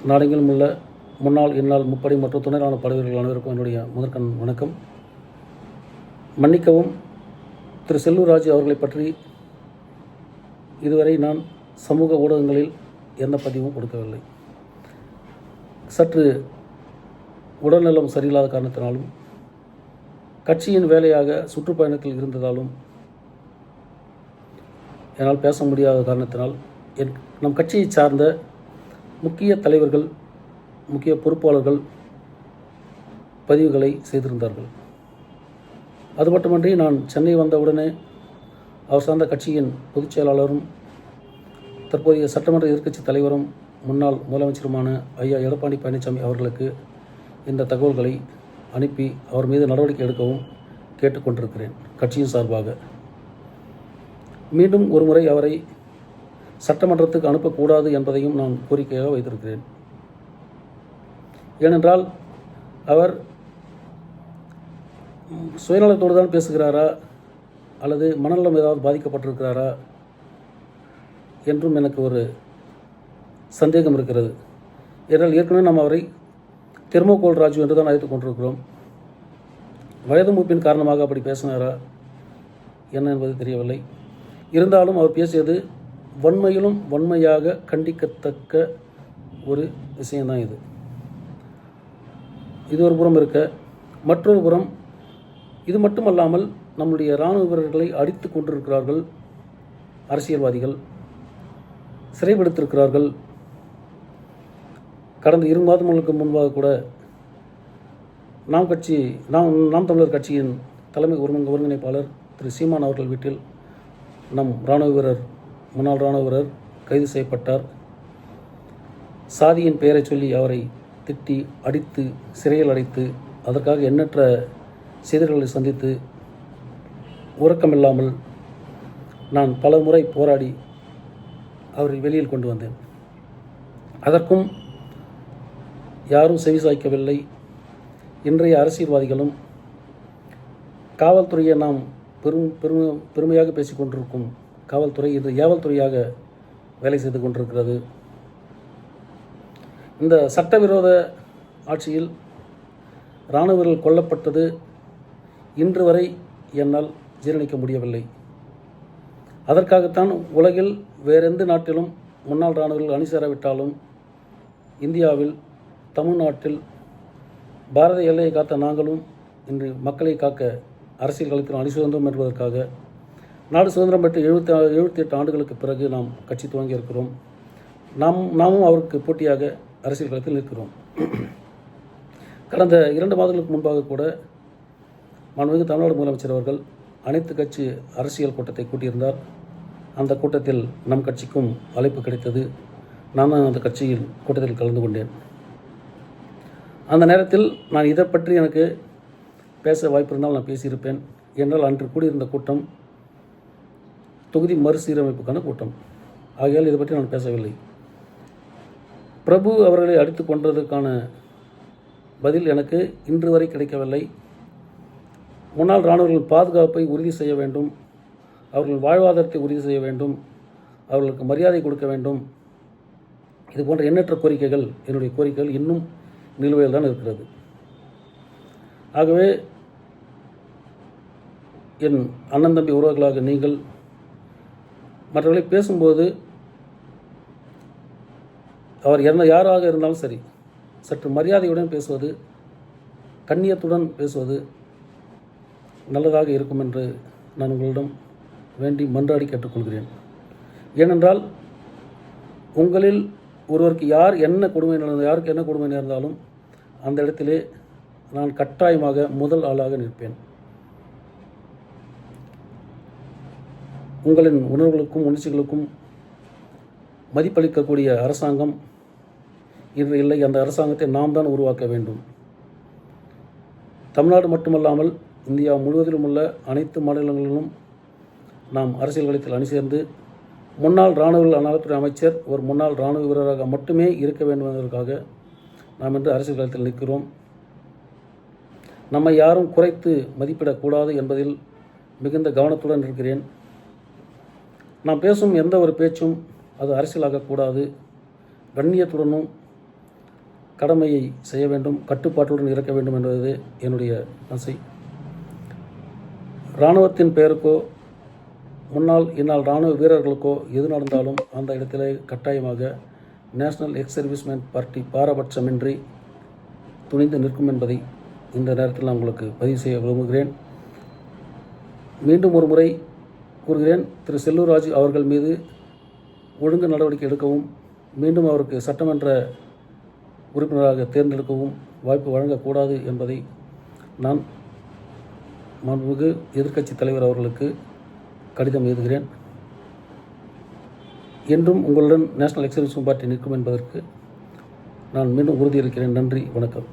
நாடெங்கிலும் உள்ள முன்னாள் இந்நாள் முப்படை மற்றும் துணை ராணுவ படைவீரர்கள் அனைவருக்கும் என்னுடைய முதற்கண் வணக்கம். மன்னிக்கவும், திரு செல்லூர் ராஜு அவர்களை பற்றி இதுவரை நான் சமூக ஊடகங்களில் எந்த பதிவும் கொடுக்கவில்லை. சற்று உடல்நலம் சரியில்லாத காரணத்தினாலும் கட்சியின் வேலையாக சுற்றுப்பயணத்தில் இருந்ததாலும் என்னால் பேச முடியாத காரணத்தினால் நம் கட்சியை சார்ந்த முக்கிய தலைவர்கள், முக்கிய பொறுப்பாளர்கள் பதிவுகளை செய்திருந்தார்கள். அது மட்டுமன்றி நான் சென்னை வந்தவுடனே அவர் சார்ந்த கட்சியின் பொதுச் செயலாளரும் தற்போதைய சட்டமன்ற எதிர்க்கட்சி தலைவரும் முன்னாள் முதலமைச்சருமான ஐயா எடப்பாடி பழனிசாமி அவர்களுக்கு இந்த தகவல்களை அனுப்பி அவர் மீது நடவடிக்கை எடுக்கவும் கேட்டுக்கொண்டிருக்கிறேன். கட்சியின் சார்பாக மீண்டும் ஒருமுறை அவரை சட்டமன்றத்துக்கு அனுப்பக்கூடாது என்பதையும் நான் கோரிக்கையாக வைத்திருக்கிறேன். ஏனென்றால் அவர் சுயநலத்தோடு தான் பேசுகிறாரா அல்லது மனநலம் ஏதாவது பாதிக்கப்பட்டிருக்கிறாரா என்றும் எனக்கு ஒரு சந்தேகம் இருக்கிறது. ஏனென்றால் ஏற்கனவே நாம் அவரை தெர்மோகோல் ராஜு என்று தான் அழைத்துக் கொண்டிருக்கிறோம். வயது மூப்பின் காரணமாக அப்படி பேசினாரா என்ன என்பது தெரியவில்லை. இருந்தாலும் அவர் பேசியது வன்மையிலும் வன்மையாக கண்டிக்கத்தக்க ஒரு விஷயம்தான் இது. இது ஒரு புறம் இருக்க, மற்றொரு புறம் இது மட்டுமல்லாமல் நம்முடைய இராணுவ வீரர்களை அடித்து கொண்டிருக்கிறார்கள், அரசியல்வாதிகள் சிறைப்படுத்திருக்கிறார்கள். கடந்த 2 மாதங்களுக்கு முன்பாக கூட நாம் தமிழர் கட்சியின் தலைமை ஒருங்கிணைப்பாளர் திரு சீமான் அவர்கள் வீட்டில் நம் முன்னாள் இராணுவ வீரர் கைது செய்யப்பட்டார். சாதியின் பெயரை சொல்லி அவரை திட்டி அடித்து சிறையில் அடைத்து அதற்காக எண்ணற்ற செய்திகளை சந்தித்து உறக்கமில்லாமல் நான் பல முறை போராடி அவரை வெளியில் கொண்டு வந்தேன். அதற்கும் யாரும் செவிசாய்க்கவில்லை. இன்றைய அரசியல்வாதிகளும் காவல்துறையை நாம் பெருமையாக பேசிக்கொண்டிருக்கும் காவல்துறை இது ஏவல்துறையாக வேலை செய்து கொண்டிருக்கிறது. இந்த சட்டவிரோத ஆட்சியில் இராணுவர்கள் கொல்லப்பட்டது இன்று வரை என்னால் ஜீரணிக்க முடியவில்லை. அதற்காகத்தான் உலகில் வேறெந்த நாட்டிலும் முன்னாள் இராணுவர்கள் அணி சேராவிட்டாலும் இந்தியாவில், தமிழ்நாட்டில் பாரத எல்லையை காத்த நாங்களும் இன்று மக்களை காக்க அரசியல் களத்தில் அணி சுதந்திரம் என்பதற்காக நாடு சுதந்திரம் பெற்று 78 ஆண்டுகளுக்கு பிறகு நாம் கட்சி துவங்கி இருக்கிறோம். நாமும் அவருக்கு போட்டியாக அரசியல் களத்தில் நிற்கிறோம். கடந்த 2 மாதங்களுக்கு முன்பாக கூட மாண்புமிகு தமிழ்நாடு முதலமைச்சர் அவர்கள் அனைத்து கட்சி அரசியல் கூட்டத்தை கூட்டியிருந்தார். அந்த கூட்டத்தில் நம் கட்சிக்கும் அழைப்பு கிடைத்தது. நான் அந்த கட்சியில் கூட்டத்தில் கலந்து கொண்டேன். அந்த நேரத்தில் நான் இதை பற்றி எனக்கு பேச வாய்ப்பு இருந்தால் நான் பேசியிருப்பேன். என்றால் அன்று கூடியிருந்த கூட்டம் தொகுதி மறுசீரமைப்புக்கான கூட்டம். ஆகையால் இதை பற்றி நான் பேசவில்லை. பிரபு அவர்களை அடித்து கொண்டதற்கான பதில் எனக்கு இன்று வரை கிடைக்கவில்லை. முன்னாள் இராணுவர்கள் பாதுகாப்பை உறுதி செய்ய வேண்டும், அவர்கள் வாழ்வாதாரத்தை உறுதி செய்ய வேண்டும், அவர்களுக்கு மரியாதை கொடுக்க வேண்டும். இது போன்ற எண்ணற்ற கோரிக்கைகள், என்னுடைய கோரிக்கைகள் இன்னும் நிலுவையில் தான் இருக்கிறது. ஆகவே என் அண்ணன் தம்பி உறவுகளாக நீங்கள் மற்றவர்களை பேசும்போது அவர் யாராக இருந்தாலும் சரி, சற்று மரியாதையுடன் பேசுவது, கண்ணியத்துடன் பேசுவது நல்லதாக இருக்கும் என்று நான் உங்களிடம் வேண்டி மன்றாடி கேட்டுக்கொள்கிறேன். ஏனென்றால் உங்களில் ஒருவருக்கு யாருக்கு என்ன கொடுமை நேர்ந்தாலும் அந்த இடத்திலே நான் கட்டாயமாக முதல் ஆளாக நிற்பேன். உங்களின் உணர்வுகளுக்கும் உணர்ச்சிகளுக்கும் மதிப்பளிக்கக்கூடிய அரசாங்கம் இன்று இல்லை. அந்த அரசாங்கத்தை நாம் தான் உருவாக்க வேண்டும். தமிழ்நாடு மட்டுமல்லாமல் இந்தியா முழுவதிலும் உள்ள அனைத்து மாநிலங்களிலும் நாம் அரசியல் களத்தில் அணி சேர்ந்து முன்னாள் இராணுவ நலத்துறை அமைச்சர் ஒரு முன்னாள் இராணுவ வீரராக மட்டுமே இருக்க வேண்டும் என்பதற்காக நாம் இன்று அரசியல் களத்தில் நிற்கிறோம். நம்மை யாரும் குறைத்து மதிப்பிடக்கூடாது என்பதில் மிகுந்த கவனத்துடன் இருக்கிறேன். நாம் பேசும் எந்த ஒரு பேச்சும் அது அரசியலாகக்கூடாது. கண்ணியத்துடனும் கடமையை செய்ய வேண்டும், கட்டுப்பாட்டுடன் இருக்க வேண்டும் என்பது என்னுடைய ஆசை. இராணுவத்தின் பெயருக்கோ முன்னாள் இந்நாள் இராணுவ வீரர்களுக்கோ எது நடந்தாலும் அந்த இடத்திலே கட்டாயமாக நேஷனல் எக்ஸ் சர்வீஸ்மேன் பார்ட்டி பாரபட்சமின்றி துணிந்து நிற்கும் என்பதை இந்த நேரத்தில் நான் உங்களுக்கு பதிவு செய்ய விரும்புகிறேன். மீண்டும் ஒரு முறை கூறுகிறேன், திரு செல்லூர் ராஜு அவர்கள் மீது ஒழுங்கு நடவடிக்கை எடுக்கவும், மீண்டும் அவருக்கு சட்டமன்ற உறுப்பினராக தேர்ந்தெடுக்கவும் வாய்ப்பு வழங்கக்கூடாது என்பதை நான் மாண்புமிகு எதிர்க்கட்சித் தலைவர் அவர்களுக்கு கடிதம் எழுதுகிறேன். என்றும் உங்களுடன் நேஷனல் எக்ஸ் சர்வீஸ்மேன் பார்ட்டி நிற்கும் என்பதற்கு நான் மீண்டும் உறுதியளிக்கிறேன். நன்றி, வணக்கம்.